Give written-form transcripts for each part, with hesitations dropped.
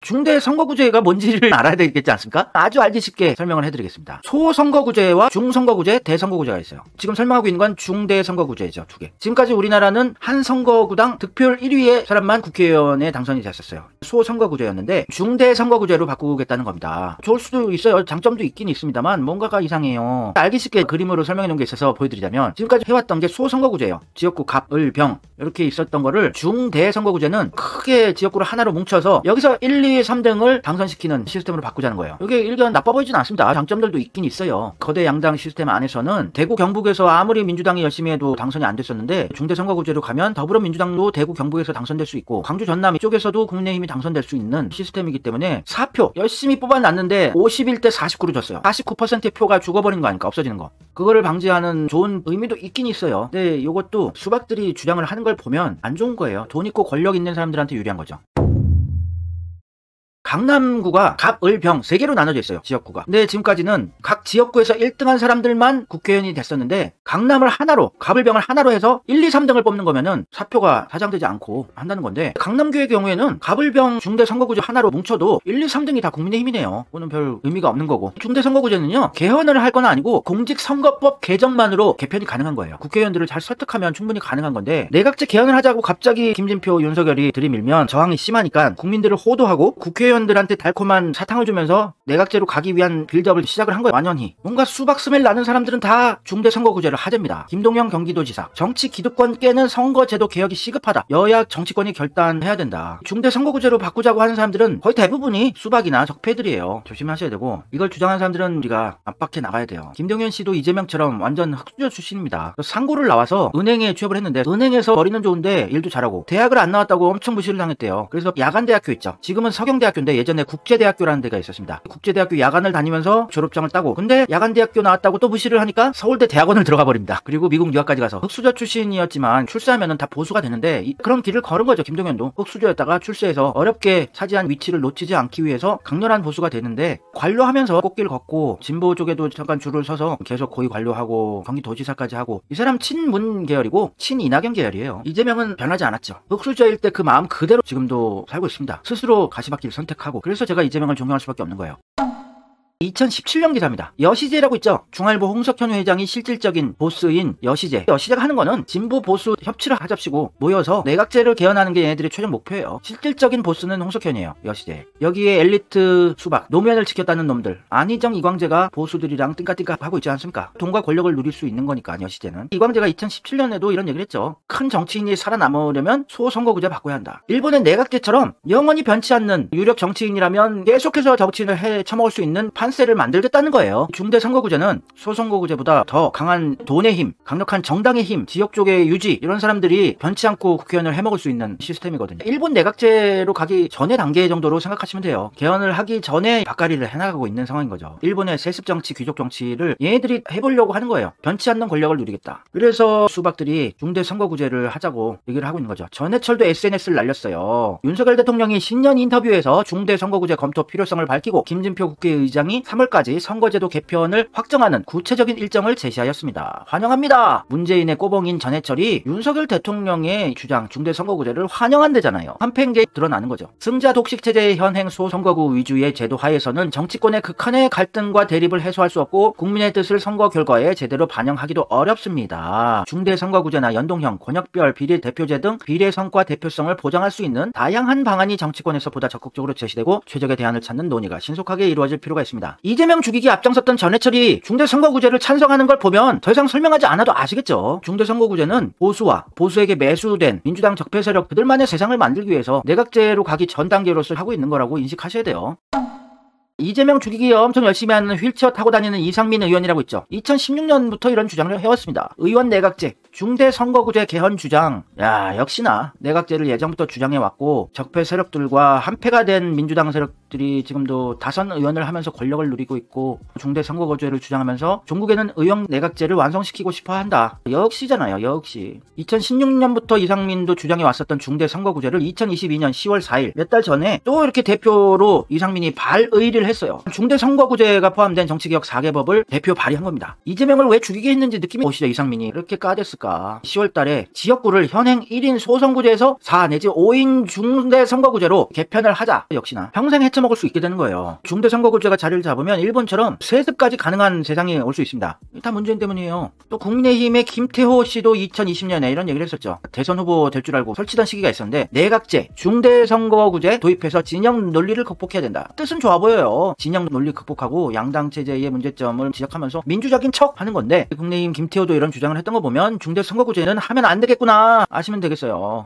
중대선거구제가 뭔지를 알아야 되겠지 않습니까? 아주 알기 쉽게 설명을 해드리겠습니다. 소선거구제와 중선거구제, 대선거구제가 있어요. 지금 설명하고 있는 건 중대선거구제죠. 두 개. 지금까지 우리나라는 한 선거구당 득표율 1위의 사람만 국회의원에 당선이 됐었어요. 소선거구제였는데 중대선거구제로 바꾸겠다는 겁니다. 좋을 수도 있어요. 장점도 있긴 있습니다만 뭔가가 이상해요. 알기 쉽게 그림으로 설명해 놓은 게 있어서 보여드리자면 지금까지 해왔던 게 소선거구제예요. 지역구 갑, 을, 병 이렇게 있었던 거를 중대선거구제는 크게 지역구를 하나로 뭉쳐서 여기서 1, 2, 3등을 당선시키는 시스템으로 바꾸자는 거예요. 이게 일견 나빠 보이진 않습니다. 장점들도 있긴 있어요. 거대 양당 시스템 안에서는 대구 경북에서 아무리 민주당이 열심히 해도 당선이 안 됐었는데 중대선거구제로 가면 더불어민주당도 대구 경북에서 당선될 수 있고 광주 전남 이쪽에서도 국민의힘이 당선될 수 있는 시스템이기 때문에 사표 열심히 뽑아놨는데 51대 49로 졌어요. 49%의 표가 죽어버린 거 아닙니까? 없어지는 거. 그거를 방지하는 좋은 의미도 있긴 있어요. 근데 이것도 수박들이 주장을 하는 걸 보면 안 좋은 거예요. 돈 있고 권력 있는 사람들한테 유리한 거죠. 강남구가 갑, 을, 병 3개로 나눠져 있어요. 지역구가. 근데 지금까지는 각 지역구에서 1등한 사람들만 국회의원이 됐었는데 강남을 하나로, 갑, 을, 병을 하나로 해서 1, 2, 3등을 뽑는 거면은 사표가 사장되지 않고 한다는 건데 강남구의 경우에는 갑, 을, 병 중대선거구제 하나로 뭉쳐도 1, 2, 3등이 다 국민의힘이네요. 그거는 별 의미가 없는 거고 중대선거구제는요. 개헌을 할 건 아니고 공직선거법 개정만으로 개편이 가능한 거예요. 국회의원들을 잘 설득하면 충분히 가능한 건데 내각제 개헌을 하자고 갑자기 김진표, 윤석열이 들이밀면 저항이 심하니까 국민들을 호도하고 국회의원들한테 달콤한 사탕을 주면서 내각제로 가기 위한 빌드업을 시작을 한 거예요. 완연히. 뭔가 수박 스멜 나는 사람들은 다 중대선거구제를 하됩니다. 김동연 경기도지사. 정치 기득권 깨는 선거제도 개혁이 시급하다. 여야 정치권이 결단해야 된다. 중대선거구제로 바꾸자고 하는 사람들은 거의 대부분이 수박이나 적폐들이에요. 조심하셔야 되고 이걸 주장하는 사람들은 우리가 압박해 나가야 돼요. 김동연 씨도 이재명처럼 완전 흑수저 출신입니다. 상고를 나와서 은행에 취업을 했는데 은행에서 머리는 좋은데 일도 잘하고 대학을 안 나왔다고 엄청 무시를 당했대요. 그래서 야간대학교 있죠. 지금은 서경대학교인데 예전에 국제대학교라는 데가 있었습니다. 국제대학교 야간을 다니면서 졸업장을 따고 근데 야간대학교 나왔다고 또 무시를 하니까 서울대 대학원을 들어가 버립니다. 그리고 미국 유학까지 가서 흑수저 출신이었지만 출세하면은 다 보수가 되는데 그런 길을 걸은 거죠. 김동연도 흑수저였다가 출세해서 어렵게 차지한 위치를 놓치지 않기 위해서 강렬한 보수가 되는데 관료하면서 꽃길 걷고 진보 쪽에도 잠깐 줄을 서서 계속 고위 관료하고 경기도지사까지 하고 이 사람 친문 계열이고 친이낙연 계열이에요. 이재명은 변하지 않았죠. 흑수저일 때 그 마음 그대로 지금도 살고 있습니다. 스스로 가시밭길을 선택하고 그래서 제가 이재명을 존경할 수밖에 없는 거예요. 2017년 기사입니다. 여시제라고 있죠. 중알보 홍석현 회장이 실질적인 보스인 여시제. 여시제가 하는 거는 진보 보수 협치를 하잡시고 모여서 내각제를 개헌하는 게 얘네들의 최종 목표예요. 실질적인 보스는 홍석현이에요. 여시제. 여기에 엘리트 수박, 노무현을 지켰다는 놈들. 안희정, 이광재가 보수들이랑 띵까띵까 하고 있지 않습니까? 돈과 권력을 누릴 수 있는 거니까 여시제는. 이광재가 2017년에도 이런 얘기를 했죠. 큰 정치인이 살아남으려면 소선거구제 바꿔야 한다. 일본의 내각제처럼 영원히 변치 않는 유력 정치인이라면 계속해서 정치인을 해 처먹을 수 있는 판세를 만들겠다는 거예요. 중대선거구제는 소선거구제보다 더 강한 돈의 힘, 강력한 정당의 힘, 지역 쪽의 유지 이런 사람들이 변치 않고 국회의원을 해먹을 수 있는 시스템이거든요. 일본 내각제로 가기 전의 단계 정도로 생각하시면 돼요. 개헌을 하기 전에 바까리를 해나가고 있는 상황인 거죠. 일본의 세습 정치, 귀족 정치를 얘네들이 해보려고 하는 거예요. 변치 않는 권력을 누리겠다. 그래서 수박들이 중대선거구제를 하자고 얘기를 하고 있는 거죠. 전해철도 SNS를 날렸어요. 윤석열 대통령이 신년 인터뷰에서 중대선거구제 검토 필요성을 밝히고 김진표 국회의장이 3월까지 선거제도 개편을 확정하는 구체적인 일정을 제시하였습니다. 환영합니다. 문재인의 꼬봉인 전해철이 윤석열 대통령의 주장 중대선거구제를 환영한대잖아요. 한패인게 드러나는 거죠. 승자 독식체제의 현행 소선거구 위주의 제도 하에서는 정치권의 극한의 갈등과 대립을 해소할 수 없고 국민의 뜻을 선거 결과에 제대로 반영하기도 어렵습니다. 중대선거구제나 연동형, 권역별 비례대표제 등 비례성과 대표성을 보장할 수 있는 다양한 방안이 정치권에서 보다 적극적으로 제시되고 최적의 대안을 찾는 논의가 신속하게 이루어질 필요가 있습니다. 이재명 죽이기 앞장섰던 전해철이 중대선거구제를 찬성하는 걸 보면 더 이상 설명하지 않아도 아시겠죠. 중대선거구제는 보수와 보수에게 매수된 민주당 적폐 세력 그들만의 세상을 만들기 위해서 내각제로 가기 전 단계로서 하고 있는 거라고 인식하셔야 돼요. 이재명 죽이기 엄청 열심히 하는 휠체어 타고 다니는 이상민 의원이라고 있죠. 2016년부터 이런 주장을 해왔습니다. 의원 내각제, 중대선거구제 개헌 주장. 야, 역시나 내각제를 예전부터 주장해왔고 적폐 세력들과 한패가 된 민주당 세력 세력들이 지금도 다선 의원을 하면서 권력을 누리고 있고 중대선거구제를 주장하면서 종국에는 의원 내각제를 완성시키고 싶어 한다. 역시잖아요. 역시. 2016년부터 이상민도 주장해 왔었던 중대선거구제를 2022년 10월 4일 몇 달 전에 또 이렇게 대표로 이상민이 발의를 했어요. 중대선거구제가 포함된 정치개혁 4개법을 대표 발의한 겁니다. 이재명을 왜 죽이게 했는지 느낌이 오시죠? 이상민이 이렇게 까댔을까. 10월 달에 지역구를 현행 1인 소선구제에서 4 내지 5인 중대선거구제로 개편을 하자. 역시나 평생 헤쳐먹을 수 있게 되는 거예요. 중대선거구제가 자리를 잡으면 일본처럼 세습까지 가능한 세상이 올 수 있습니다. 다 문재인 때문이에요. 또 국민의힘의 김태호 씨도 2020년에 이런 얘기를 했었죠. 대선 후보 될 줄 알고 설치던 시기가 있었는데 내각제, 중대선거구제 도입해서 진영 논리를 극복해야 된다. 뜻은 좋아 보여요. 진영 논리 극복하고 양당 체제의 문제점을 지적하면서 민주적인 척 하는 건데 국민의힘 김태호도 이런 주장을 했던 거 보면 중대선거구제는 하면 안 되겠구나 아시면 되겠어요.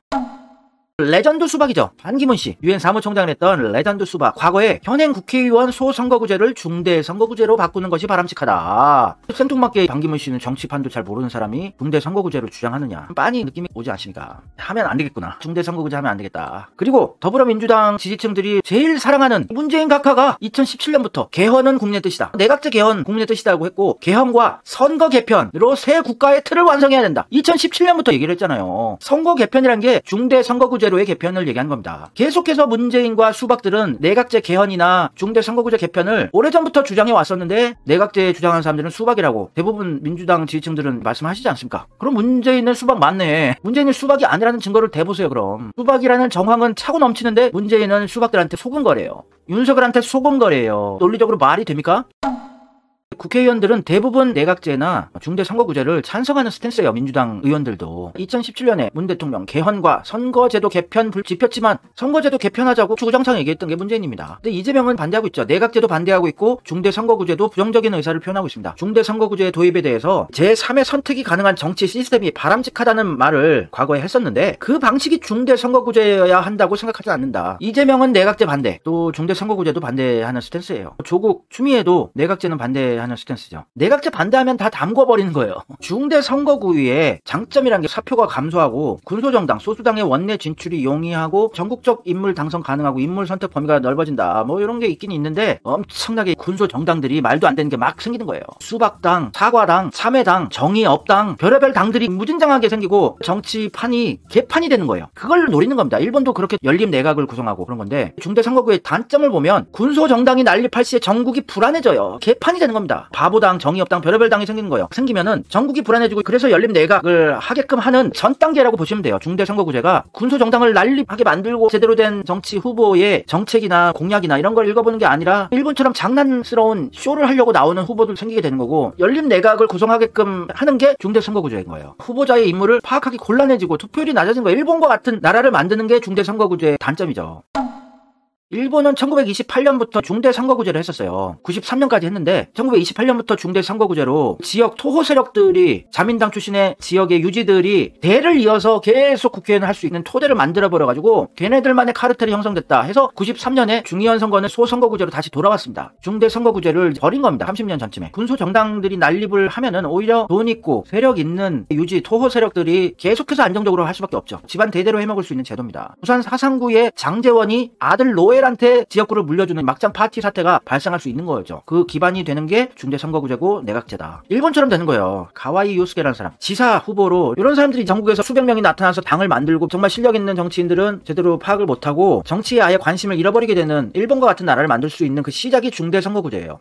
레전드 수박이죠. 반기문 씨, 유엔 사무총장을 했던 레전드 수박. 과거에 현행 국회의원 소선거구제를 중대선거구제로 바꾸는 것이 바람직하다. 생뚱맞게 반기문 씨는 정치판도 잘 모르는 사람이 중대선거구제를 주장하느냐. 빤히 느낌이 오지 않습니까? 하면 안 되겠구나. 중대선거구제 하면 안 되겠다. 그리고 더불어민주당 지지층들이 제일 사랑하는 문재인 각하가 2017년부터 개헌은 국민의 뜻이다. 내각제 개헌 국민의 뜻이다고 했고 개헌과 선거 개편으로 새 국가의 틀을 완성해야 된다. 2017년부터 얘기를 했잖아요. 선거 개편이란 게 중대선거구제 제로의 개편을 얘기한 겁니다. 계속해서 문재인과 수박들은 내각제 개헌이나 중대선거구제 개편을 오래전부터 주장해 왔었는데 내각제 주장하는 사람들은 수박이라고 대부분 민주당 지지층들은 말씀하시지 않습니까? 그럼 문재인은 수박 맞네. 문재인은 수박이 아니라는 증거를 대보세요. 그럼 수박이라는 정황은 차고 넘치는데 문재인은 수박들한테 속은 거래요. 윤석열한테 속은 거래요. 논리적으로 말이 됩니까? 국회의원들은 대부분 내각제나 중대선거구제를 찬성하는 스탠스예요. 민주당 의원들도. 2017년에 문 대통령 개헌과 선거제도 개편 불지폈지만 선거제도 개편하자고 주구장창 얘기했던 게 문재인입니다. 근데 이재명은 반대하고 있죠. 내각제도 반대하고 있고 중대선거구제도 부정적인 의사를 표현하고 있습니다. 중대선거구제 도입에 대해서 제3의 선택이 가능한 정치 시스템이 바람직하다는 말을 과거에 했었는데 그 방식이 중대선거구제여야 한다고 생각하지 않는다. 이재명은 내각제 반대, 또 중대선거구제도 반대하는 스탠스예요. 조국, 추미애도 내각제는 반대하는 스탠스죠. 내각제 반대하면 다 담궈버리는 거예요. 중대선거구의 장점이란 게 사표가 감소하고 군소정당, 소수당의 원내 진출이 용이하고 전국적 인물 당선 가능하고 인물 선택 범위가 넓어진다. 뭐 이런 게 있긴 있는데 엄청나게 군소정당들이 말도 안 되는 게 막 생기는 거예요. 수박당, 사과당, 참외당, 정의업당, 별의별 당들이 무진장하게 생기고 정치판이 개판이 되는 거예요. 그걸 노리는 겁니다. 일본도 그렇게 열림 내각을 구성하고 그런 건데 중대선거구의 단점을 보면 군소정당이 난립할 시에 전국이 불안해져요. 개판이 되는 겁니다. 바보당, 정의업당, 별의별 당이 생기는 거예요. 생기면은 전국이 불안해지고 그래서 열림 내각을 하게끔 하는 전 단계라고 보시면 돼요. 중대선거구제가 군소정당을 난립하게 만들고 제대로 된 정치 후보의 정책이나 공약이나 이런 걸 읽어보는 게 아니라 일본처럼 장난스러운 쇼를 하려고 나오는 후보들 생기게 되는 거고 열림 내각을 구성하게끔 하는 게 중대선거구제인 거예요. 후보자의 인물을 파악하기 곤란해지고 투표율이 낮아진 거예요. 일본과 같은 나라를 만드는 게 중대선거구제의 단점이죠. 일본은 1928년부터 중대선거구제를 했었어요. 93년까지 했는데 1928년부터 중대선거구제로 지역 토호 세력들이 자민당 출신의 지역의 유지들이 대를 이어서 계속 국회의원을 할 수 있는 토대를 만들어버려가지고 걔네들만의 카르텔이 형성됐다 해서 93년에 중의원 선거는 소선거구제로 다시 돌아왔습니다. 중대선거구제를 버린 겁니다. 30년 전쯤에. 군소정당들이 난립을 하면은 오히려 돈 있고 세력 있는 유지 토호 세력들이 계속해서 안정적으로 할 수밖에 없죠. 집안 대대로 해먹을 수 있는 제도입니다. 부산 사상구의 장재원이 아들 노엘 한테 지역구를 물려주는 막장 파티 사태가 발생할 수 있는 거죠. 그 기반이 되는 게 중대선거구제고 내각제다. 일본처럼 되는 거예요. 가와이 요스케라는 사람 지사 후보로 이런 사람들이 전국에서 수백 명이 나타나서 당을 만들고 정말 실력 있는 정치인들은 제대로 파악을 못하고 정치에 아예 관심을 잃어버리게 되는 일본과 같은 나라를 만들 수 있는 그 시작이 중대선거구제예요.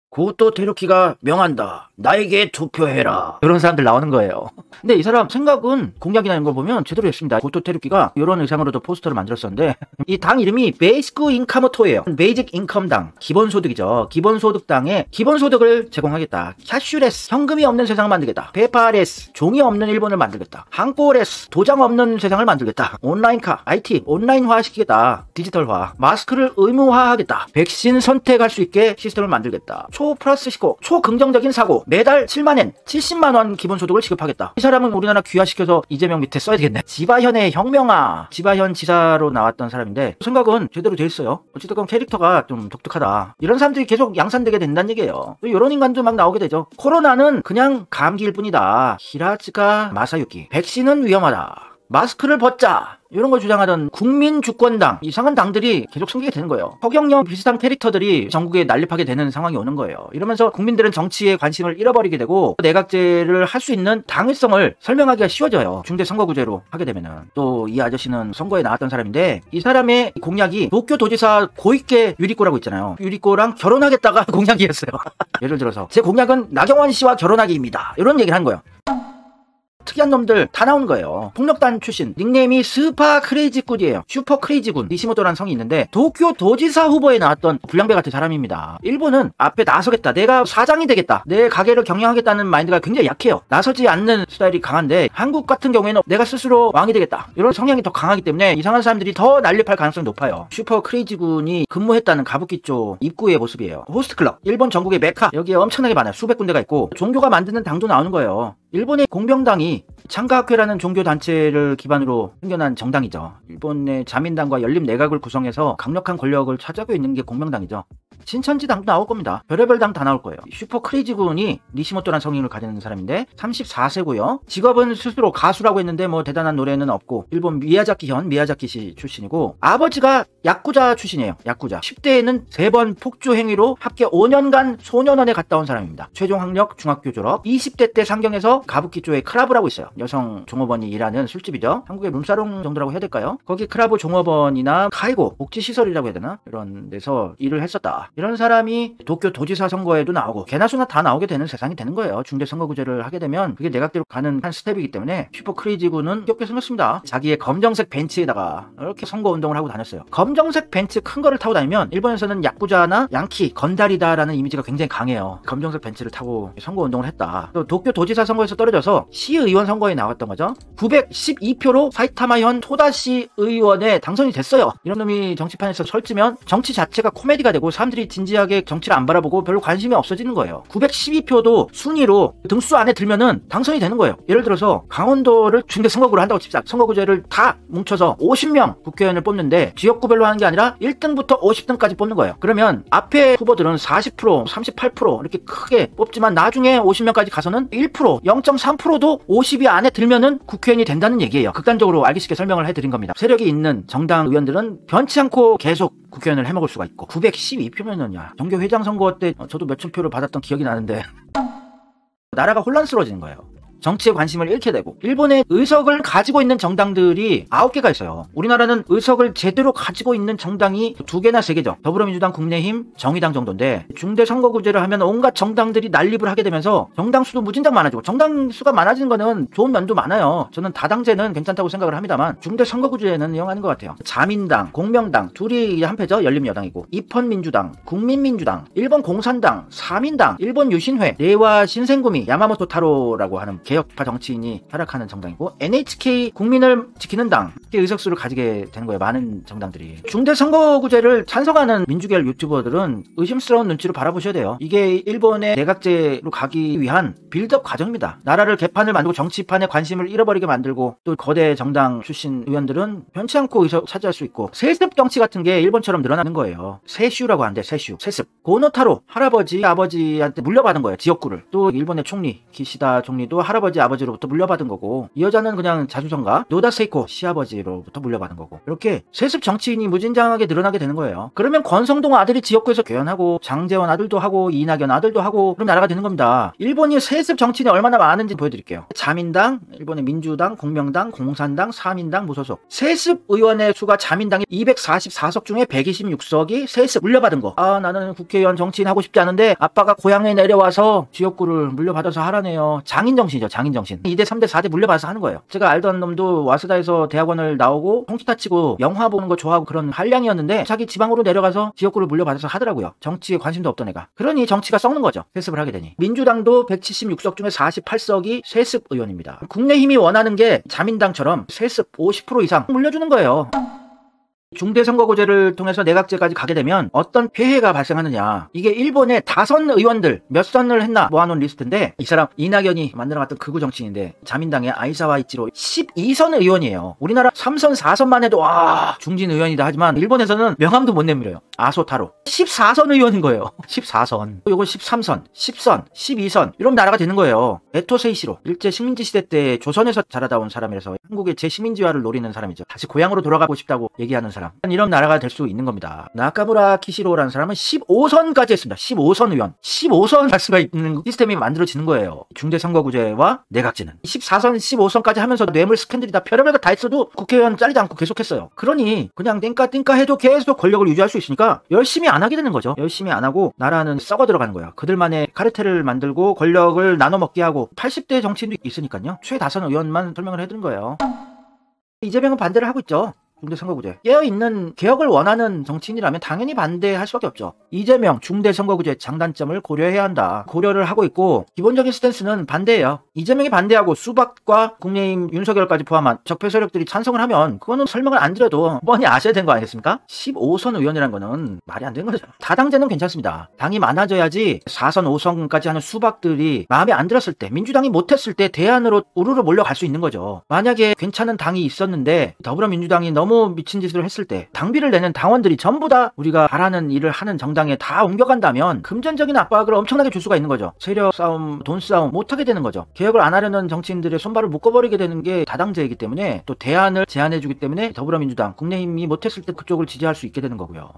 고토 테루키가 명한다. 나에게 투표해라. 이런 사람들 나오는 거예요. 근데 이 사람 생각은 공약이나 이런 걸 보면 제대로 했습니다. 고토 테루키가 이런 의상으로도 포스터를 만들었었는데 이 당 이름이 베이스크 인카모토예요. 베이직 인컴당. 기본소득이죠. 기본소득당에 기본소득을 제공하겠다. 캐슈레스. 현금이 없는 세상을 만들겠다. 페파레스. 종이 없는 일본을 만들겠다. 한꼬레스. 도장 없는 세상을 만들겠다. 온라인카. IT. 온라인화 시키겠다. 디지털화. 마스크를 의무화하겠다. 백신 선택할 수 있게 시스템을 만들겠다. 플러스 시고 초긍정적인 사고 매달 7만엔 70만원 기본소득을 지급하겠다. 이 사람은 우리나라 귀화시켜서 이재명 밑에 써야 되겠네. 지바현의 혁명아. 지바현 지사로 나왔던 사람인데 생각은 제대로 돼 있어요. 어쨌든 캐릭터가 좀 독특하다. 이런 사람들이 계속 양산되게 된다는 얘기예요. 이런 인간도 막 나오게 되죠. 코로나는 그냥 감기일 뿐이다. 히라츠카 마사유키. 백신은 위험하다. 마스크를 벗자. 이런 걸 주장하던 국민주권당, 이상한 당들이 계속 생기게 되는 거예요. 허경영 비슷한 캐릭터들이 전국에 난립하게 되는 상황이 오는 거예요. 이러면서 국민들은 정치에 관심을 잃어버리게 되고 내각제를 할 수 있는 당위성을 설명하기가 쉬워져요. 중대선거구제로 하게 되면은. 또 이 아저씨는 선거에 나왔던 사람인데 이 사람의 공약이 도쿄도지사 고익계 유리꼬라고 있잖아요. 유리꼬랑 결혼하겠다가 공약이었어요. 예를 들어서 제 공약은 나경원 씨와 결혼하기입니다. 이런 얘기를 한 거예요. 특이한 놈들 다 나온 거예요. 폭력단 출신, 닉네임이 스파 크레이지군이에요. 슈퍼 크레이지군. 니시모토라는 성이 있는데 도쿄 도지사 후보에 나왔던 불량배 같은 사람입니다. 일본은 앞에 나서겠다, 내가 사장이 되겠다, 내 가게를 경영하겠다는 마인드가 굉장히 약해요. 나서지 않는 스타일이 강한데 한국 같은 경우에는 내가 스스로 왕이 되겠다, 이런 성향이 더 강하기 때문에 이상한 사람들이 더 난립할 가능성이 높아요. 슈퍼 크레이지군이 근무했다는 가부키 쪽 입구의 모습이에요. 호스트클럽, 일본 전국의 메카, 여기에 엄청나게 많아요. 수백 군데가 있고 종교가 만드는 당도 나오는 거예요. 일본의 공병당이 창가학회라는 종교단체를 기반으로 생겨난 정당이죠. 일본의 자민당과 열림내각을 구성해서 강력한 권력을 차지하고 있는 게 공명당이죠. 신천지 당도 나올 겁니다. 별의별 당 다 나올 거예요. 슈퍼 크레이지군이 니시모토라는 성인을 가지는 사람인데 34세고요. 직업은 스스로 가수라고 했는데 뭐 대단한 노래는 없고 일본 미야자키시 출신이고 아버지가 야쿠자 출신이에요. 야쿠자. 10대에는 3번 폭주 행위로 합계 5년간 소년원에 갔다 온 사람입니다. 최종 학력 중학교 졸업. 20대 때 상경에서 가부키 쪽에 크라브라고 있어요. 여성 종업원이 일하는 술집이죠. 한국의 룸사롱 정도라고 해야 될까요? 거기 크라브 종업원이나介護, 복지시설이라고 해야 되나? 이런 데서 일을 했었다. 이런 사람이 도쿄 도지사 선거에도 나오고 개나 소나 다 나오게 되는 세상이 되는 거예요. 중대선거구제를 하게 되면 그게 내각대로 가는 한 스텝이기 때문에 슈퍼 크레이지군은 귀엽게 생겼습니다. 자기의 검정색 벤츠에다가 이렇게 선거운동을 하고 다녔어요. 검정색 벤츠 큰 거를 타고 다니면 일본에서는 야쿠자나 양키, 건달이다라는 이미지가 굉장히 강해요. 검정색 벤츠를 타고 선거운동을 했다. 또 도쿄 도지사 선거에서 떨어져서 시의원 선거에 나왔던 거죠. 912표로 사이타마현 토다시 의원에 당선이 됐어요. 이런 놈이 정치판에서 설치면 정치 자체가 코미디가 되고 사람들이 진지하게 정치를 안 바라보고 별로 관심이 없어지는 거예요. 912표도 순위로 등수 안에 들면은 당선이 되는 거예요. 예를 들어서 강원도를 중대선거구로 한다고 칩시다. 선거구제를 다 뭉쳐서 50명 국회의원을 뽑는데 지역구별로 하는 게 아니라 1등부터 50등까지 뽑는 거예요. 그러면 앞에 후보들은 40%, 38% 이렇게 크게 뽑지만 나중에 50명까지 가서는 1%, 0.3%도 50위 안에 들면은 국회의원이 된다는 얘기예요. 극단적으로 알기 쉽게 설명을 해드린 겁니다. 세력이 있는 정당 의원들은 변치 않고 계속 국회의원을 해먹을 수가 있고 912표면은 야 정교회장 선거 때 저도 몇천 표를 받았던 기억이 나는데 나라가 혼란스러워지는 거예요. 정치에 관심을 잃게 되고 일본의 의석을 가지고 있는 정당들이 9개가 있어요. 우리나라는 의석을 제대로 가지고 있는 정당이 2개나 3개죠. 더불어민주당, 국민의힘, 정의당 정도인데 중대선거구제를 하면 온갖 정당들이 난립을 하게 되면서 정당 수도 무진장 많아지고 정당 수가 많아지는 거는 좋은 면도 많아요. 저는 다당제는 괜찮다고 생각을 합니다만 중대선거구제는 영 아닌 것 같아요. 자민당, 공명당 둘이 한패죠. 열림여당이고 입헌민주당, 국민민주당, 일본 공산당, 사민당, 일본 유신회, 레와 신생구미, 야마모토 타로라고 하는 개혁파 정치인이 활약하는 정당이고 NHK 국민을 지키는 당, 의석수를 가지게 되는 거예요. 많은 정당들이. 중대선거구제를 찬성하는 민주계열 유튜버들은 의심스러운 눈치로 바라보셔야 돼요. 이게 일본의 내각제로 가기 위한 빌드업 과정입니다. 나라를 개판을 만들고 정치판에 관심을 잃어버리게 만들고 또 거대 정당 출신 의원들은 변치 않고 의석 차지할 수 있고 세습 정치 같은 게 일본처럼 늘어나는 거예요. 세슈라고 하는데 세습. 고노타로 할아버지 아버지한테 물려받은 거예요. 지역구를. 또 일본의 총리 기시다 총리도 할아버지 아버지로부터 물려받은 거고 이 여자는 그냥 자수성가 노다 세이코 시아버지로부터 물려받은 거고 이렇게 세습 정치인이 무진장하게 늘어나게 되는 거예요. 그러면 권성동 아들이 지역구에서 교연하고 장재원 아들도 하고 이낙연 아들도 하고 그럼 나라가 되는 겁니다. 일본이 세습 정치인이 얼마나 많은지 보여드릴게요. 자민당, 일본의 민주당, 공명당, 공산당, 사민당 무소속 세습 의원의 수가 자민당이 244석 중에 126석이 세습 물려받은 거. 아 나는 국회의원 정치인 하고 싶지 않은데 아빠가 고향에 내려와서 지역구를 물려받아서 하라네요. 장인정신이죠. 장인정신. 2대 3대 4대 물려받아서 하는 거예요. 제가 알던 놈도 와스다에서 대학원을 나오고 통기타 치고 영화 보는 거 좋아하고 그런 한량이었는데 자기 지방으로 내려가서 지역구를 물려받아서 하더라고요. 정치에 관심도 없던 애가. 그러니 정치가 썩는 거죠. 세습을 하게 되니. 민주당도 176석 중에 48석이 세습 의원입니다. 국내힘이 원하는 게 자민당처럼 세습 50% 이상 물려주는 거예요. 중대선거구제를 통해서 내각제까지 가게 되면 어떤 폐해가 발생하느냐. 이게 일본의 다선 의원들 몇 선을 했나 모아놓은 리스트인데, 이 사람 이낙연이 만들어갔던 극우 정치인인데 자민당의 아이사와 이치로 12선 의원이에요. 우리나라 3선 4선만 해도 와 중진 의원이다 하지만 일본에서는 명함도 못 내밀어요. 아소타로 14선 의원인 거예요. 14선. 요거 13선, 10선, 12선 이런 나라가 되는 거예요. 에토 세이시로 일제 식민지 시대 때 조선에서 자라다 온 사람이라서 한국의 재식민지화를 노리는 사람이죠. 다시 고향으로 돌아가고 싶다고 얘기하는 사람. 이런 나라가 될 수 있는 겁니다. 나카무라 키시로라는 사람은 15선까지 했습니다. 15선 의원. 15선 할 수가 있는 시스템이 만들어지는 거예요. 중대선거구제와 내각제는. 14선, 15선까지 하면서 뇌물 스캔들이 다 별의별 거 다 했어도 국회의원 잘리지 않고 계속했어요. 그러니 그냥 땡까 해도 계속 권력을 유지할 수 있으니까 열심히 안 하게 되는 거죠. 열심히 안 하고 나라는 썩어 들어가는 거야. 그들만의 카르텔을 만들고 권력을 나눠 먹게 하고 80대 정치인도 있으니까요. 최다선 의원만 설명을 해드린 거예요. 이재명은 반대를 하고 있죠. 중대선거구제. 깨어있는 개혁을 원하는 정치인이라면 당연히 반대할 수밖에 없죠. 이재명 중대선거구제 장단점을 고려해야 한다. 고려를 하고 있고 기본적인 스탠스는 반대예요. 이재명이 반대하고 수박과 국민의힘 윤석열까지 포함한 적폐 세력들이 찬성을 하면 그거는 설명을 안 드려도 뻔히 아셔야 되는 거 아니겠습니까? 15선 의원이라는 거는 말이 안 되는 거죠. 다당제는 괜찮습니다. 당이 많아져야지 4선 5선까지 하는 수박들이 마음에 안 들었을 때, 민주당이 못했을 때 대안으로 우르르 몰려갈 수 있는 거죠. 만약에 괜찮은 당이 있었는데 더불어민주당이 너무 미친 짓을 했을 때 당비를 내는 당원들이 전부 다 우리가 바라는 일을 하는 정당에 다 옮겨간다면 금전적인 압박을 엄청나게 줄 수가 있는 거죠. 세력 싸움, 돈 싸움 못하게 되는 거죠. 개혁을 안 하려는 정치인들의 손발을 묶어버리게 되는 게 다당제이기 때문에, 또 대안을 제안해주기 때문에 더불어민주당, 국민의힘이 못했을 때 그쪽을 지지할 수 있게 되는 거고요.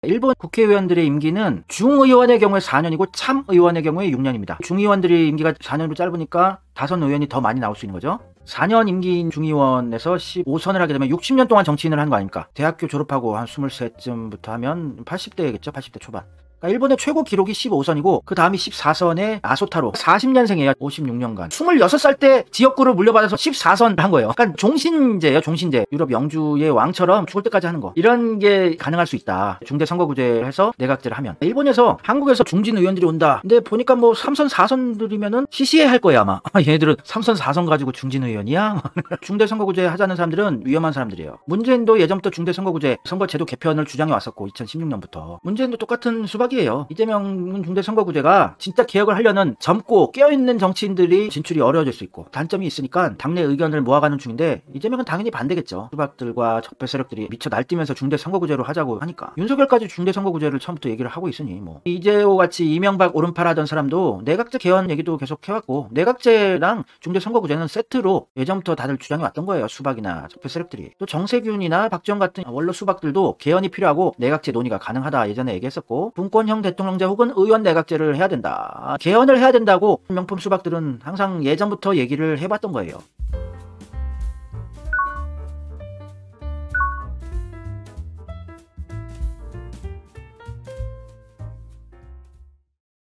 일본 국회의원들의 임기는 중의원의 경우에 4년이고 참의원의 경우에 6년입니다. 중의원들의 임기가 4년으로 짧으니까 다선 의원이 더 많이 나올 수 있는 거죠. 4년 임기인 중의원에서 15선을 하게 되면 60년 동안 정치인을 한 거 아닙니까? 대학교 졸업하고 한 23쯤부터 하면 80대겠죠. 80대 초반. 그러니까 일본의 최고 기록이 15선이고 그 다음이 14선의 아소타로 40년생이에요. 56년간 26살 때 지역구를 물려받아서 14선 한 거예요. 그러니까 종신제예요. 종신제. 유럽 영주의 왕처럼 죽을 때까지 하는 거. 이런 게 가능할 수 있다. 중대선거구제를 해서 내각제를 하면. 일본에서, 한국에서 중진 의원들이 온다. 근데 보니까 뭐 3선 4선들이면은 시시해할 거야 아마. 얘네들은 3선 4선 가지고 중진 의원이야? 중대선거구제 하자는 사람들은 위험한 사람들이에요. 문재인도 예전부터 중대선거구제 선거제도 개편을 주장해 왔었고 2016년부터. 문재인도 똑같은 수박이에요. 이재명 중대선거구제가 진짜 개혁을 하려는 젊고 깨어있는 정치인들이 진출이 어려워질 수 있고 단점이 있으니까 당내 의견을 모아가는 중인데, 이재명은 당연히 반대겠죠. 수박들과 적폐 세력들이 미쳐 날뛰면서 중대선거구제로 하자고 하니까. 윤석열까지 중대선거구제를 처음부터 얘기를 하고 있으니 뭐. 이재호 같이 이명박 오른팔 하던 사람도 내각제 개헌 얘기도 계속 해왔고, 내각제랑 중대선거구제는 세트로 예전부터 다들 주장해 왔던 거예요. 수박이나 적폐 세력들이. 또 정세균이나 박지원 같은 원로 수박들도 개헌이 필요하고 내각제 논의가 가능하다 예전에 얘기했었고, 분권형 대통령제 혹은 의원 내각제를 해야 된다. 개헌을 해야 된다고 명품 수박들은 항상 예전부터 얘기를 해봤던 거예요.